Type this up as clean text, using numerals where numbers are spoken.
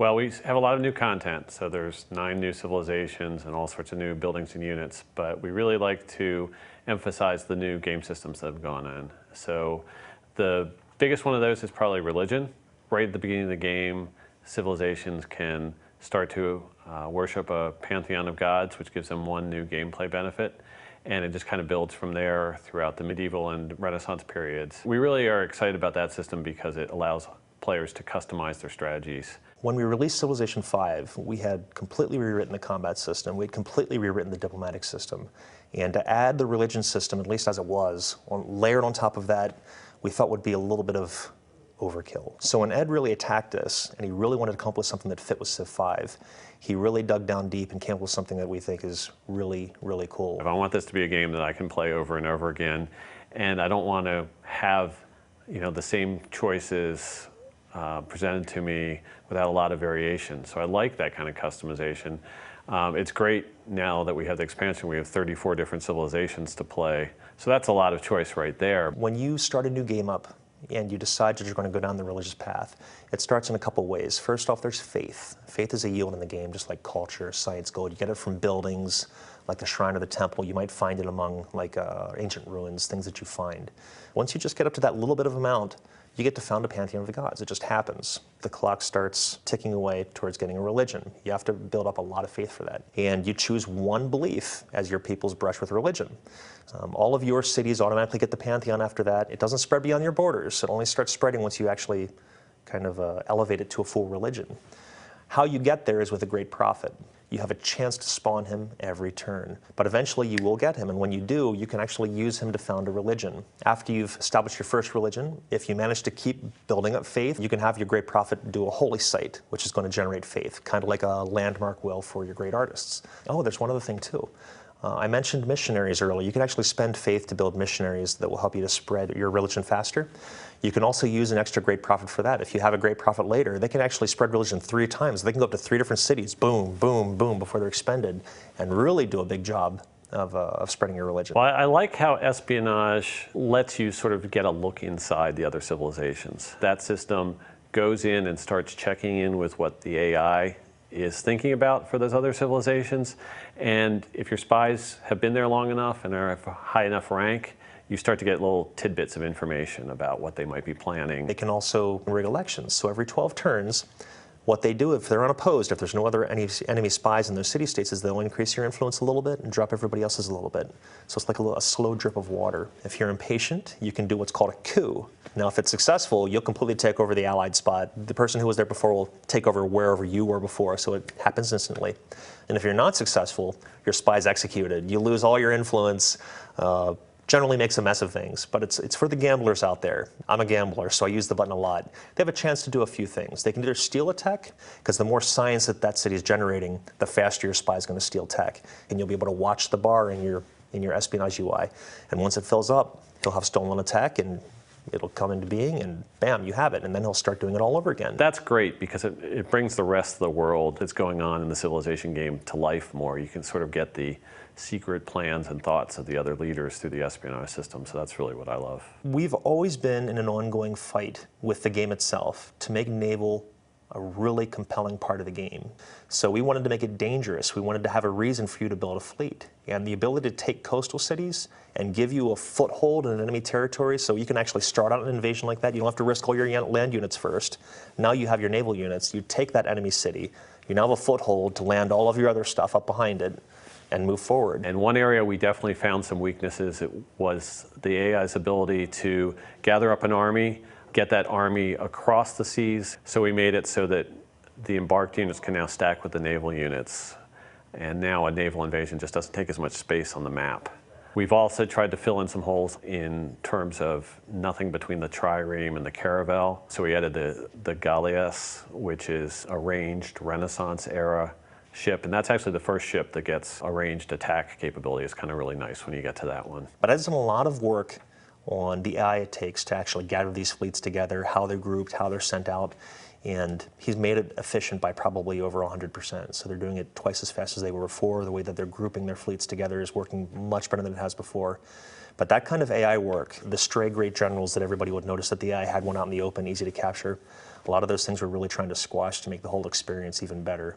Well, we have a lot of new content, so there's 9 new civilizations and all sorts of new buildings and units, but we really like to emphasize the new game systems that have gone in. So the biggest one of those is probably religion. Right at the beginning of the game, civilizations can start to worship a pantheon of gods, which gives them one new gameplay benefit. And it just kind of builds from there throughout the medieval and Renaissance periods. We really are excited about that system because it allows players to customize their strategies. When we released Civilization V, we had completely rewritten the combat system. We had completely rewritten the diplomatic system. And to add the religion system, at least as it was, layered on top of that, we thought would be a little bit of overkill. So when Ed really attacked us, and he really wanted to accomplish something that fit with Civ 5, he really dug down deep and came up with something that we think is really, really cool. I want this to be a game that I can play over and over again, and I don't want to have, the same choices presented to me without a lot of variation. So I like that kind of customization. It's great now that we have the expansion, we have 34 different civilizations to play. So that's a lot of choice right there. When you start a new game up and you decide that you're going to go down the religious path, it starts in a couple ways. First off, there's faith. Faith is a yield in the game, just like culture, science, gold. You get it from buildings, like the shrine or the temple. You might find it among ancient ruins, things that you find. Once you just get up to that little bit of amount, you get to found a pantheon of the gods. It just happens. The clock starts ticking away towards getting a religion. You have to build up a lot of faith for that. And you choose one belief as your people's brush with religion. All of your cities automatically get the pantheon after that. It doesn't spread beyond your borders. It only starts spreading once you actually kind of elevate it to a full religion. How you get there is with a great prophet. You have a chance to spawn him every turn. But eventually you will get him, and when you do, you can actually use him to found a religion. After you've established your first religion, if you manage to keep building up faith, you can have your great prophet do a holy site, which is going to generate faith, kind of like a landmark will for your great artists. Oh, there's one other thing too. I mentioned missionaries earlier. You can actually spend faith to build missionaries that will help you to spread your religion faster. You can also use an extra great prophet for that. If you have a great prophet later, they can actually spread religion 3 times. They can go up to 3 different cities, boom, boom, boom, before they're expended, and really do a big job of spreading your religion. Well, I like how espionage lets you sort of get a look inside the other civilizations. That system goes in and starts checking in with what the AI is thinking about for those other civilizations. And if your spies have been there long enough and are of a high enough rank, you start to get little tidbits of information about what they might be planning. They can also rig elections. So every 12 turns, what they do if they're unopposed, if there's no other enemy spies in those city-states, is they'll increase your influence a little bit and drop everybody else's a little bit. So it's like a slow drip of water. If you're impatient, you can do what's called a coup. Now, if it's successful, you'll completely take over the allied spot. The person who was there before will take over wherever you were before, so it happens instantly. And if you're not successful, your spy's executed. You lose all your influence. Generally makes a mess of things, but it's for the gamblers out there. I'm a gambler, so I use the button a lot. They have a chance to do a few things. They can either steal a tech, because the more science that city is generating, the faster your spy is going to steal tech. And you'll be able to watch the bar in your espionage UI. And once it fills up, he'll have stolen a tech, and it'll come into being, and bam, you have it. And then he'll start doing it all over again. That's great, because it brings the rest of the world that's going on in the civilization game to life more. You can sort of get the secret plans and thoughts of the other leaders through the espionage system, so that's really what I love. We've always been in an ongoing fight with the game itself to make naval a really compelling part of the game. So we wanted to make it dangerous. We wanted to have a reason for you to build a fleet. And the ability to take coastal cities and give you a foothold in enemy territory, so you can actually start out an invasion like that. You don't have to risk all your land units first. Now you have your naval units. You take that enemy city. You now have a foothold to land all of your other stuff up behind it and move forward. And one area we definitely found some weaknesses, it was the AI's ability to gather up an army, get that army across the seas. So we made it so that the embarked units can now stack with the naval units. And now a naval invasion just doesn't take as much space on the map. We've also tried to fill in some holes in terms of nothing between the trireme and the caravel. So we added the galleass, which is a ranged Renaissance era ship, and that's actually the first ship that gets a ranged attack capability. It's kind of really nice when you get to that one. But I've done a lot of work on the AI it takes to actually gather these fleets together, how they're grouped, how they're sent out, and he's made it efficient by probably over 100%. So they're doing it twice as fast as they were before. The way that they're grouping their fleets together is working much better than it has before. But that kind of AI work, the stray great generals that everybody would notice that the AI had one out in the open, easy to capture, a lot of those things we're really trying to squash to make the whole experience even better.